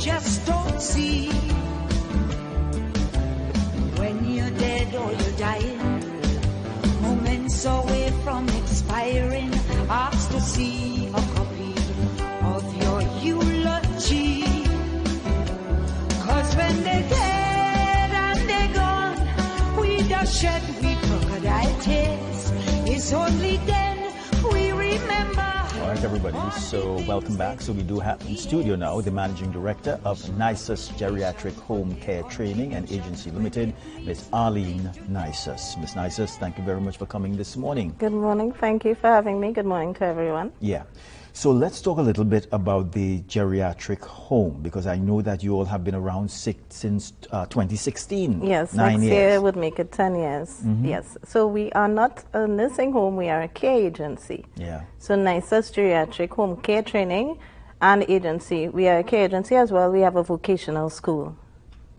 just don't see. When you're dead or you're dying, moments away from expiring, ask to see a copy of your eulogy. 'Cause when they're dead and they're gone, we just shed we crocodile tears. It's only then we remember. All right, everybody, so welcome back. So we do have in studio now the Managing Director of Nysus Geriatric Home Care Training and Agency Limited, Ms. Arlene Nysus. Ms. Nysus, thank you very much for coming this morning. Good morning. Thank you for having me. Good morning to everyone. Yeah. So let's talk a little bit about the geriatric home, because I know that you all have been around since 2016. Yes, 9 next years. year would make it 10 years. Yes. So we are not a nursing home, we are a care agency. Yeah. So Nysus Geriatric Home Care Training and Agency. We are a care agency as well. We have a vocational school.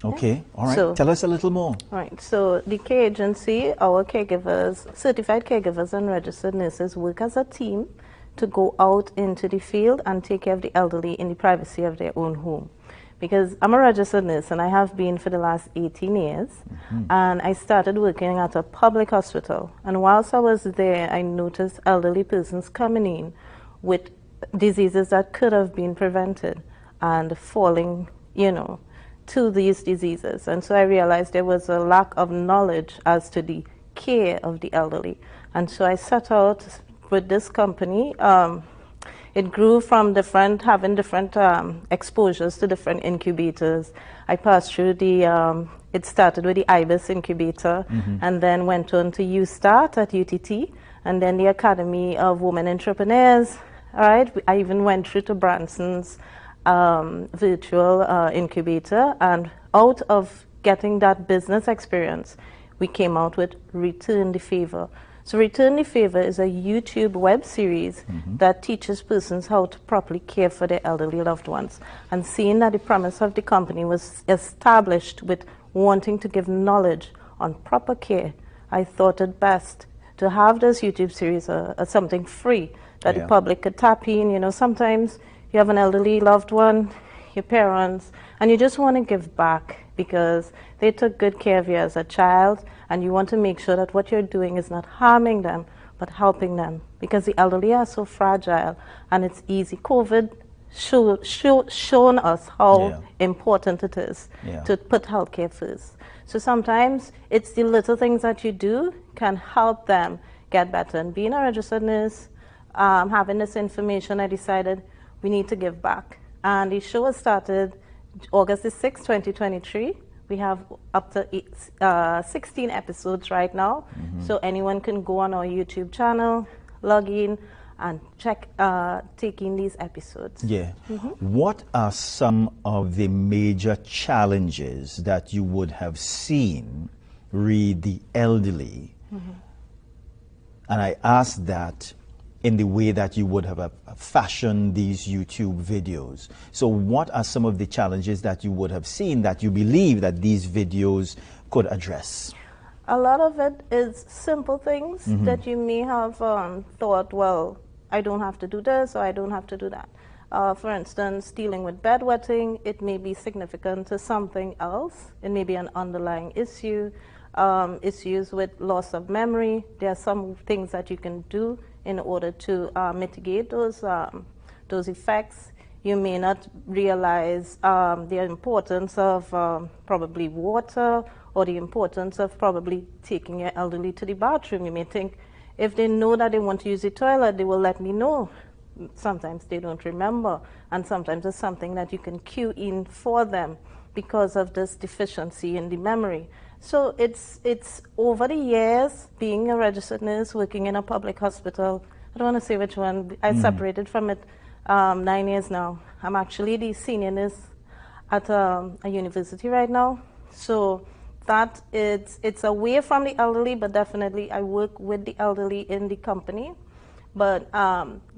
Okay. All right. So, tell us a little more. All right. So the care agency, our caregivers, certified caregivers and registered nurses work as a team to go out into the field and take care of the elderly in the privacy of their own home. Because I'm a registered nurse and I have been for the last 18 years. And I started working at a public hospital. And whilst I was there, I noticed elderly persons coming in with diseases that could have been prevented and falling, to these diseases. And so I realized there was a lack of knowledge as to the care of the elderly. And so I set out with this company. It grew from having different exposures to different incubators. I passed through it started with the IBIS incubator and then went on to USTART at UTT and then the Academy of Women Entrepreneurs. All right, I even went through to Branson's virtual incubator, and out of getting that business experience, we came out with Return the Favour. So Return the Favour is a YouTube web series that teaches persons how to properly care for their elderly loved ones. And seeing that the premise of the company was established with wanting to give knowledge on proper care, I thought it best to have this YouTube series as something free that the public could tap in. Sometimes you have an elderly loved one, your parents, and you just want to give back because they took good care of you as a child, and you want to make sure that what you're doing is not harming them, but helping them, because the elderly are so fragile, and it's easy. COVID shown us how important it is to put healthcare first. So sometimes it's the little things that you do can help them get better. And being a registered nurse, having this information, I decided we need to give back. And the show was started August the 6th, 2023. We have up to 16 episodes right now. So anyone can go on our YouTube channel, log in, and check taking these episodes. Yeah. What are some of the major challenges that you would have seen with the elderly? And I ask that in the way that you would have fashioned these YouTube videos. So what are some of the challenges that you would have seen that you believe that these videos could address? A lot of it is simple things that you may have thought, well, I don't have to do this or I don't have to do that. For instance, dealing with bedwetting, it may be significant to something else. It may be an underlying issue. Issues with loss of memory. There are some things that you can do in order to mitigate those effects. You may not realize the importance of probably water, or the importance of probably taking your elderly to the bathroom. You may think if they know that they want to use the toilet, they will let me know. Sometimes they don't remember, and sometimes it's something that you can cue in for them because of this deficiency in the memory. So it's over the years, being a registered nurse, working in a public hospital. I don't want to say which one. I separated from it 9 years now. I'm actually the senior nurse at a university right now. So that it's away from the elderly, but definitely I work with the elderly in the company. But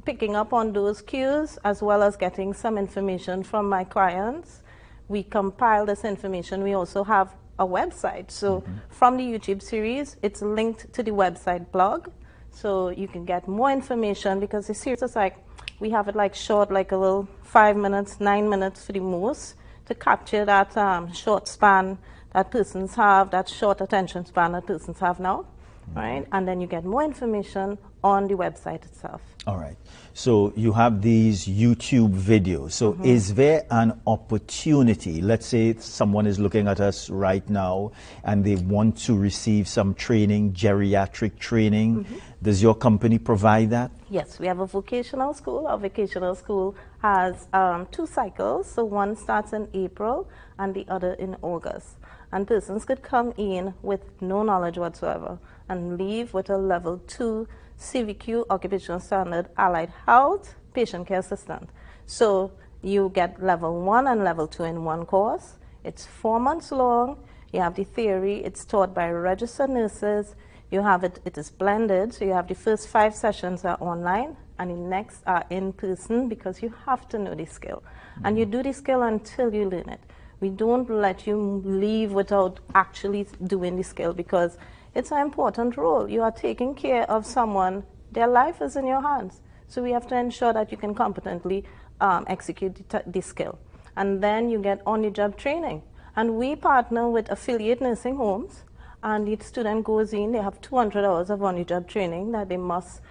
picking up on those cues, as well as getting some information from my clients, we compile this information. We also have a website. So from the YouTube series, it's linked to the website blog. So you can get more information, because the series is like, we have it like short, like a little 5 minutes, 9 minutes for the most, to capture that short span that persons have, that short attention span that persons have now, right? And then you get more information on the website itself. All right. So you have these YouTube videos. So is there an opportunity, let's say someone is looking at us right now and they want to receive some training, geriatric training. Does your company provide that? Yes, we have a vocational school. Our vocational school has 2 cycles. So one starts in April and the other in August. And persons could come in with no knowledge whatsoever and leave with a level 2 CVQ, Occupational Standard, Allied Health, Patient Care Assistant. So you get level 1 and level 2 in one course. It's 4 months long. You have the theory. It's taught by registered nurses. You have it is blended. So you have the first 5 sessions are online and the next are in person because you have to know the skill. And you do the skill until you learn it. We don't let you leave without actually doing the skill because it's an important role. You are taking care of someone. Their life is in your hands. So we have to ensure that you can competently execute the skill. And then you get on-the-job training. And we partner with affiliate nursing homes. And the student goes in. They have 200 hours of on-the-job training that they must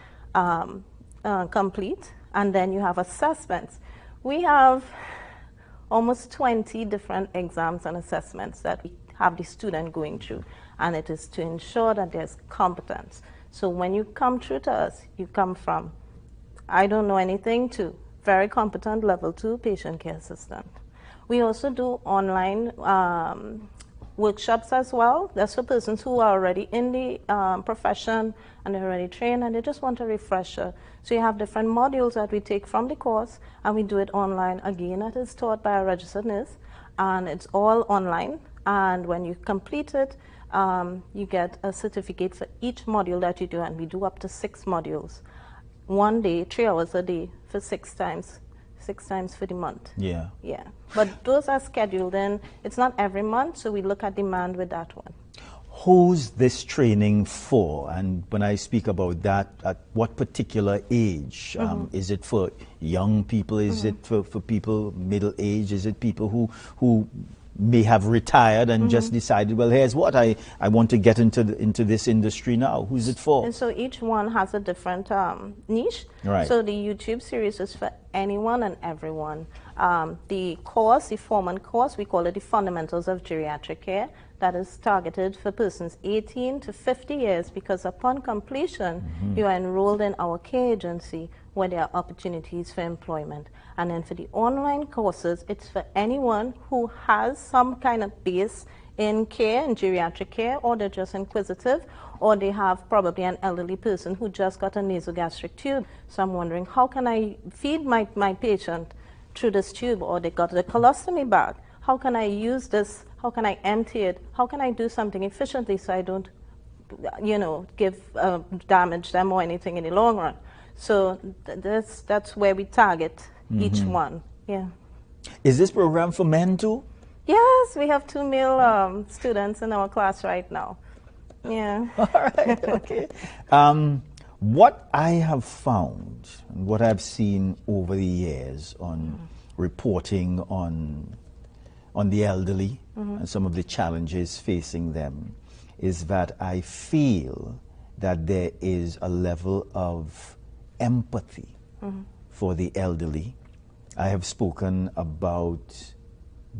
complete. And then you have assessments. We have almost 20 different exams and assessments that we have the student going through. And it is to ensure that there's competence. So when you come through to us, you come from, I don't know anything, to very competent level 2 patient care assistant. We also do online workshops as well. That's for persons who are already in the profession and they're already trained and they just want a refresher. So you have different modules that we take from the course and we do it online. Again, that is taught by a registered nurse and it's all online. And when you complete it, you get a certificate for each module that you do, and we do up to 6 modules. 1 day, 3 hours a day for 6 times for the month. Yeah. Yeah. But those are scheduled in. It's not every month, so we look at demand with that one. Who's this training for? And when I speak about that, at what particular age? Is it for young people? Is it for people middle age? Is it people who may have retired and just decided, well, here's what I want to get into this industry now? Who's it for? And so each one has a different niche. Right. So the YouTube series is for anyone and everyone. The course, the 4-month course, we call it the Fundamentals of Geriatric Care. That is targeted for persons 18 to 50 years because upon completion, you are enrolled in our care agency where there are opportunities for employment. And then for the online courses, it's for anyone who has some kind of base in care, in geriatric care, or they're just inquisitive, or they have probably an elderly person who just got a nasogastric tube. So I'm wondering, how can I feed my patient through this tube? Or they got a colostomy bag. How can I use this? How can I empty it? How can I do something efficiently so I don't, give damage them or anything in the long run? So that's where we target each one. Yeah. Is this program for men too? Yes, we have 2 male students in our class right now. Yeah. All right. Okay. What I have found, and what I've seen over the years on reporting on the elderly and some of the challenges facing them, is that I feel that there is a level of empathy for the elderly. I have spoken about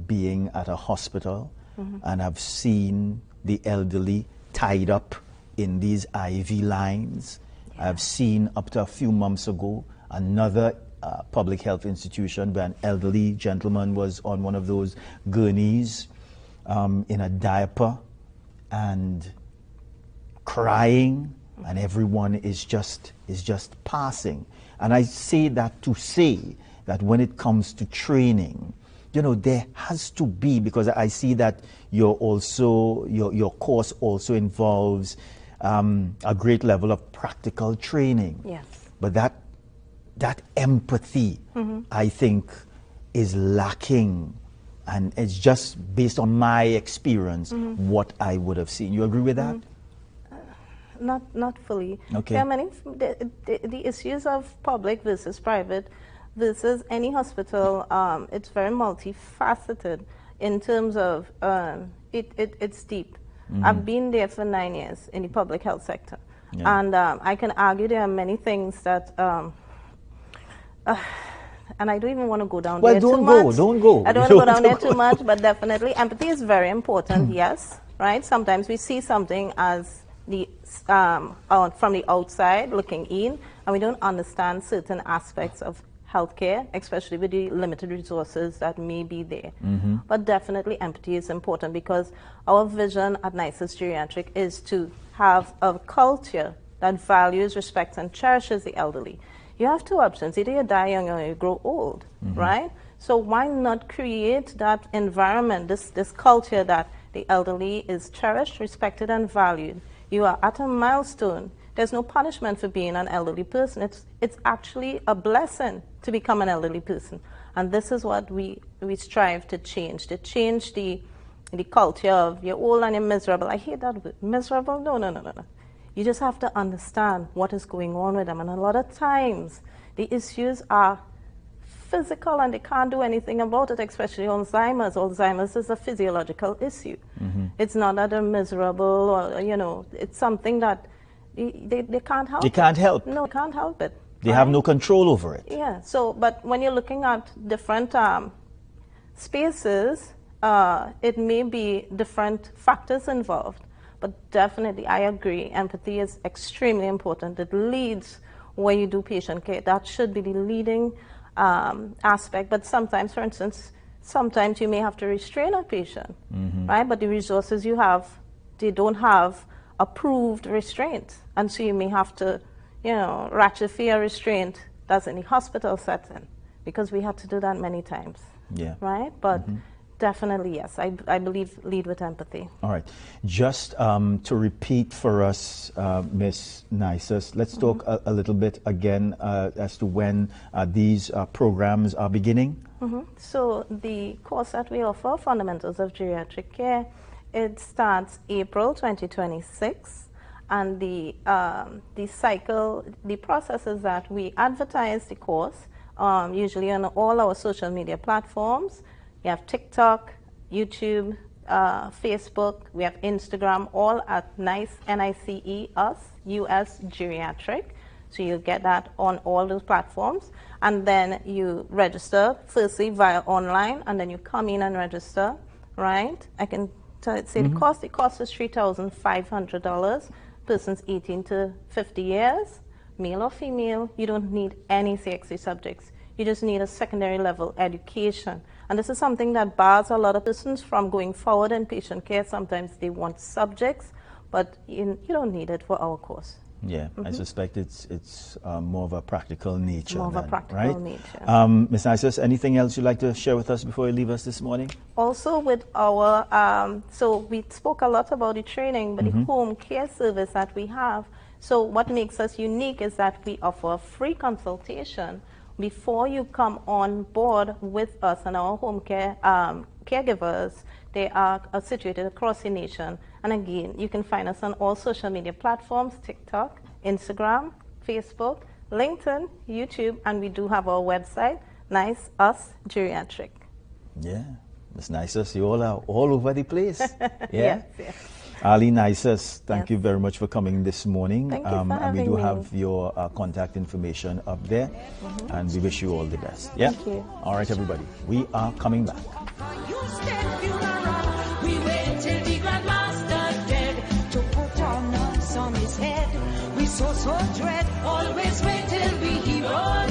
being at a hospital and I've seen the elderly tied up in these IV lines. Yeah. I've seen up to a few months ago another public health institution where an elderly gentleman was on one of those gurneys in a diaper and crying, and everyone is just passing. And I say that to say that when it comes to training, there has to be, because I see that your course also involves a great level of practical training. Yes. But that empathy, I think, is lacking, and it's just based on my experience what I would have seen. You agree with that? Not fully. Okay. There are many the issues of public versus private versus any hospital, it's very multifaceted in terms of it's deep. I've been there for 9 years in the public health sector. Yeah. And I can argue there are many things that, and I don't even want to go down there too much. Don't go. I don't want to go down there too much, but definitely empathy is very important, yes, right? Sometimes we see something as the from the outside looking in, and we don't understand certain aspects of healthcare, especially with the limited resources that may be there. But definitely empathy is important, because our vision at Nysus Geriatric is to have a culture that values, respects, and cherishes the elderly. You have two options: either you die young or you grow old, right? So why not create that environment, this culture that the elderly is cherished, respected, and valued? You are at a milestone. There's no punishment for being an elderly person. It's actually a blessing to become an elderly person. And this is what we strive to change the culture of you're old and you're miserable. I hate that word, miserable. No. You just have to understand what is going on with them. And a lot of times the issues are physical and they can't do anything about it, especially Alzheimer's. Alzheimer's is a physiological issue. It's not that they're miserable or, it's something that they can't help. They can't help. No, they can't help it. They have no control over it. Yeah, so, but when you're looking at different spaces, it may be different factors involved. But definitely, I agree, empathy is extremely important. It leads when you do patient care. That should be the leading aspect. But sometimes, for instance, sometimes you may have to restrain a patient, right? But the resources you have, they don't have approved restraint. And so you may have to, ratchet fear restraint that's in the hospital setting, because we had to do that many times. Yeah. Right? But definitely, yes, I believe lead with empathy. All right. Just to repeat for us, Ms. Nysus, let's talk a little bit again as to when these programs are beginning. So the course that we offer, Fundamentals of Geriatric Care, it starts April 2026. And the cycle, the process is that we advertise the course, usually on all our social media platforms. We have TikTok, YouTube, Facebook, we have Instagram, all at NICE, N-I-C-E, US Geriatric. So you'll get that on all those platforms. And then you register, firstly via online, and then you come in and register, right? I can say the cost is $3,500. Persons 18 to 50 years, male or female. You don't need any CXC subjects. You just need a secondary level education. And this is something that bars a lot of persons from going forward in patient care. Sometimes they want subjects, but you don't need it for our course. Yeah, I suspect it's more of a practical nature. More of a practical nature. Ms. Nysus, anything else you'd like to share with us before you leave us this morning? Also with our, so we spoke a lot about the training, but the home care service that we have. So what makes us unique is that we offer a free consultation before you come on board with us, and our home care caregivers, they are situated across the nation. And again, you can find us on all social media platforms: TikTok, Instagram, Facebook, LinkedIn, YouTube, and we do have our website, Nice Us Geriatric. Yeah, Ms. Nysus, you all are all over the place. Yes. Arlene Nysus, thank you very much for coming this morning. Thank you for having and we do me. have your contact information up there, and we wish you all the best. Yeah. Thank you. All right, everybody, we are coming back. We wait till the Grandmaster dead to put our nuts on his head. We so dread, always wait till we heroes.